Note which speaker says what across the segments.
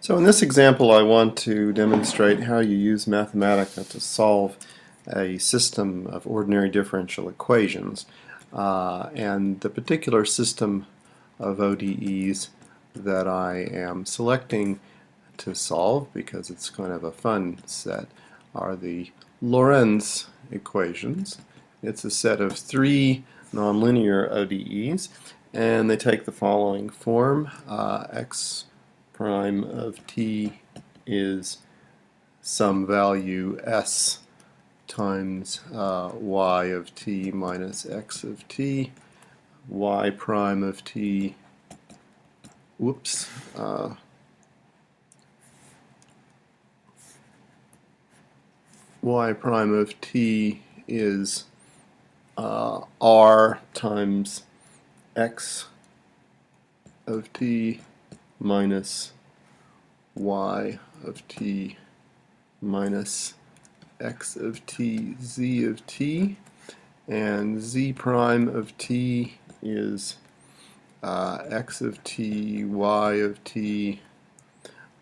Speaker 1: So in this example I want to demonstrate how you use Mathematica to solve a system of ordinary differential equations. And the particular system of ODEs that I am selecting to solve, because it's kind of a fun set, are the Lorenz equations. It's a set of three nonlinear ODEs, and they take the following form. X prime of t is some value s times y of t minus x of t, y prime of t, y prime of t is r times x of t minus y of t minus x of t z of t, and z prime of t is x of t y of t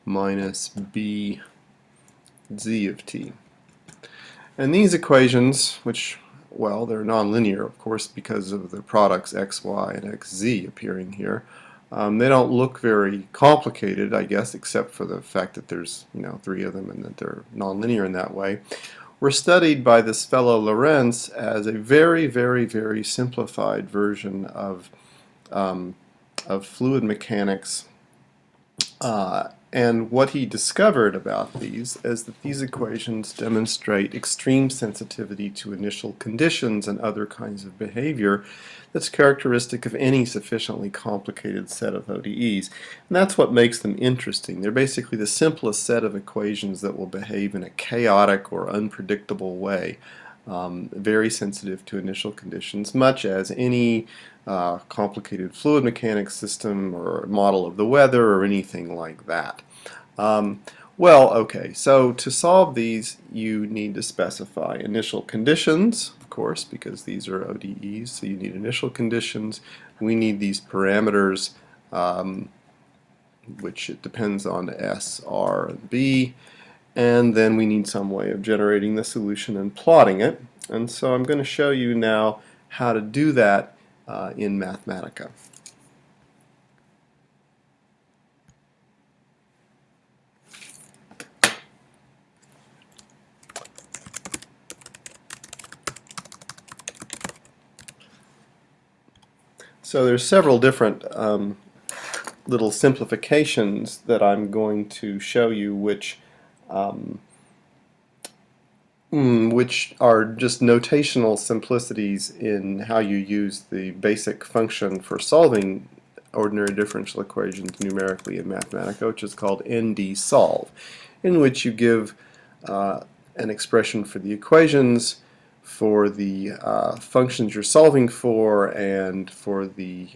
Speaker 1: minus b z of t. And these equations, which, well, they're nonlinear, of course, because of the products xy and xz appearing here. They don't look very complicated, I guess, except for the fact that there's, three of them and that they're nonlinear in that way. Were studied by this fellow Lorenz as a very, very, very simplified version of fluid mechanics. And what he discovered about these is that these equations demonstrate extreme sensitivity to initial conditions and other kinds of behavior that's characteristic of any sufficiently complicated set of ODEs. And that's what makes them interesting. They're basically the simplest set of equations that will behave in a chaotic or unpredictable way. Very sensitive to initial conditions, much as any complicated fluid mechanics system or model of the weather or anything like that. Well, okay, so to solve these you need to specify initial conditions, of course, because these are ODEs, so you need initial conditions. We need these parameters, which it depends on S, R, and B. And then we need some way of generating the solution and plotting it. And so I'm going to show you now how to do that in Mathematica. So there's several different little simplifications that I'm going to show you, which are just notational simplicities in how you use the basic function for solving ordinary differential equations numerically in Mathematica, which is called ND-solve, in which you give an expression for the equations, for the functions you're solving for, and for the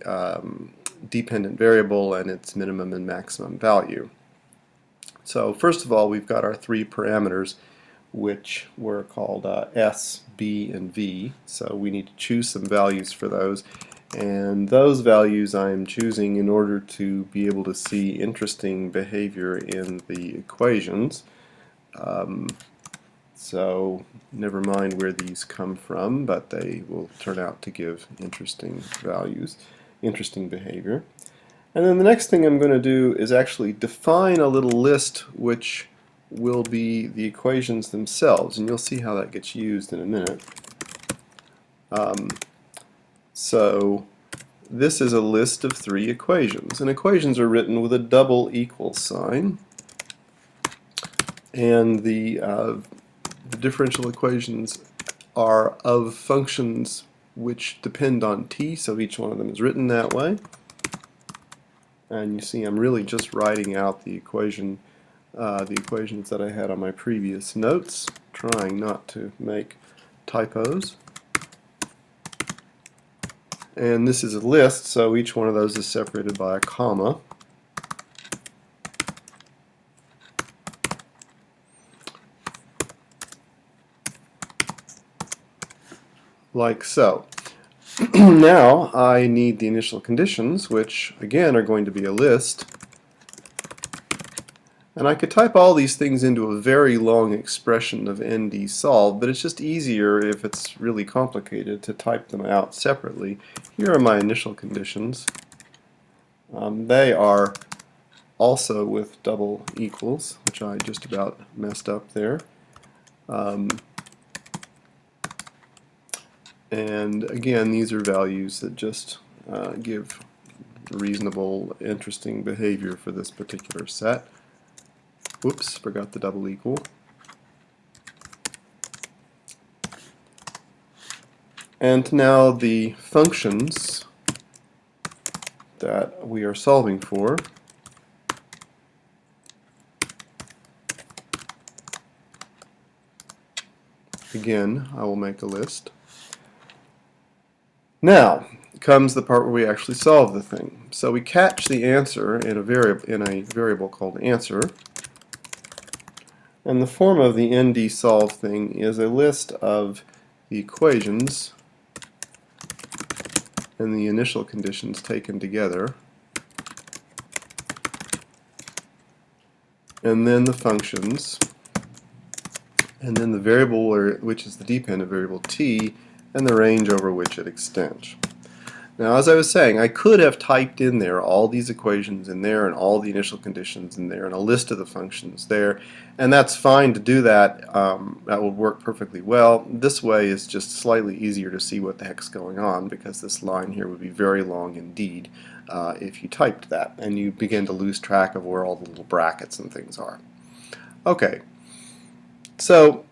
Speaker 1: dependent variable and its minimum and maximum value. So first of all, we've got our three parameters, which were called S, B, and V. So we need to choose some values for those. And those values I am choosing in order to be able to see interesting behavior in the equations. So never mind where these come from, but they will turn out to give interesting values, interesting behavior. And then the next thing I'm going to do is actually define a little list which will be the equations themselves, and you'll see how that gets used in a minute. So this is a list of three equations, and equations are written with a double equal sign, and the differential equations are of functions which depend on t, so each one of them is written that way. And you see I'm really just writing out the equations that I had on my previous notes, trying not to make typos. And this is a list, so each one of those is separated by a comma. Like so. Now I need the initial conditions, which again are going to be a list. And I could type all these things into a very long expression of ND solved, but it's just easier if it's really complicated to type them out separately. Here are my initial conditions. They are also with double equals, which I just about messed up there. And again, these are values that just give reasonable, interesting behavior for this particular set. Whoops, forgot the double equal. And now the functions that we are solving for. Again, I will make a list. Now comes the part where we actually solve the thing. So we catch the answer in a variable called answer. And the form of the ND solve thing is a list of the equations and the initial conditions taken together, and then the functions, and then the variable which is the dependent variable t, and the range over which it extends. Now, as I was saying, I could have typed in there all these equations in there and all the initial conditions in there and a list of the functions there, and that's fine to do that. That would work perfectly well. This way is just slightly easier to see what the heck's going on, because this line here would be very long indeed if you typed that, and you begin to lose track of where all the little brackets and things are. Okay, so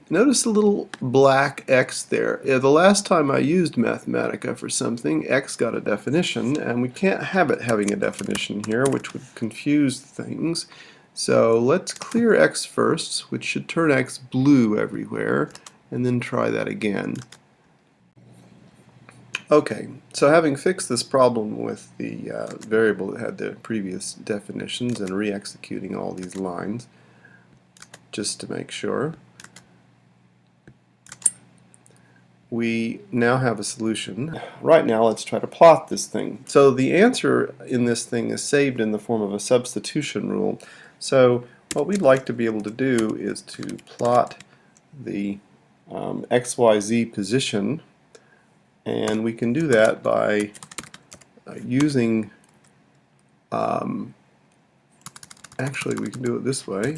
Speaker 1: notice the little black X there. The last time I used Mathematica for something, X got a definition, and we can't have it having a definition here, which would confuse things. So let's clear X first, which should turn X blue everywhere, and then try that again. Okay, so having fixed this problem with the variable that had the previous definitions and re-executing all these lines, just to make sure, we now have a solution. Right now, let's try to plot this thing. So the answer in this thing is saved in the form of a substitution rule. So what we'd like to be able to do is to plot the XYZ position, and we can do that by using, actually we can do it this way.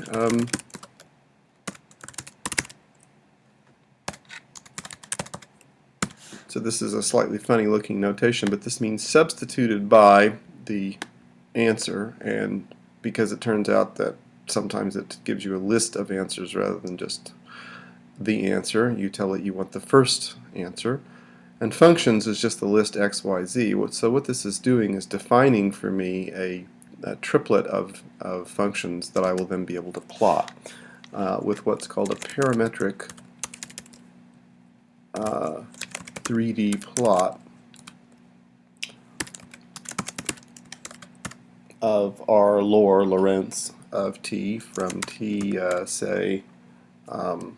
Speaker 1: So this is a slightly funny looking notation, but this means substituted by the answer, and because it turns out that sometimes it gives you a list of answers rather than just the answer, you tell it you want the first answer. And functions is just the list XYZ. So what this is doing is defining for me a triplet of functions that I will then be able to plot with what's called a parametric 3D plot of our Lorenz of t from t, say, from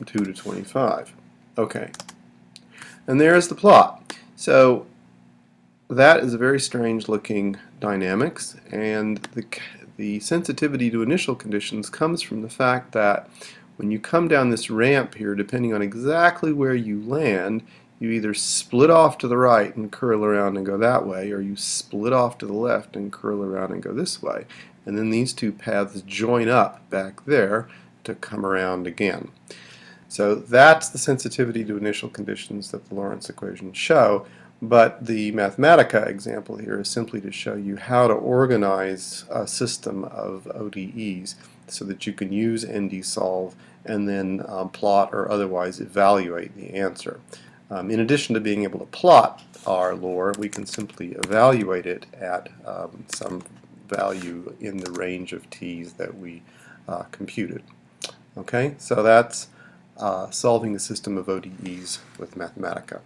Speaker 1: 2 to 25. Okay, and there's the plot. So that is a very strange looking dynamics, and the sensitivity to initial conditions comes from the fact that when you come down this ramp here, depending on exactly where you land, you either split off to the right and curl around and go that way, or you split off to the left and curl around and go this way. And then these two paths join up back there to come around again. So that's the sensitivity to initial conditions that the Lorenz equations show, but the Mathematica example here is simply to show you how to organize a system of ODEs so that you can use ND solve and then plot or otherwise evaluate the answer. In addition to being able to plot our lore, we can simply evaluate it at some value in the range of t's that we computed. Okay, so that's solving the system of ODEs with Mathematica.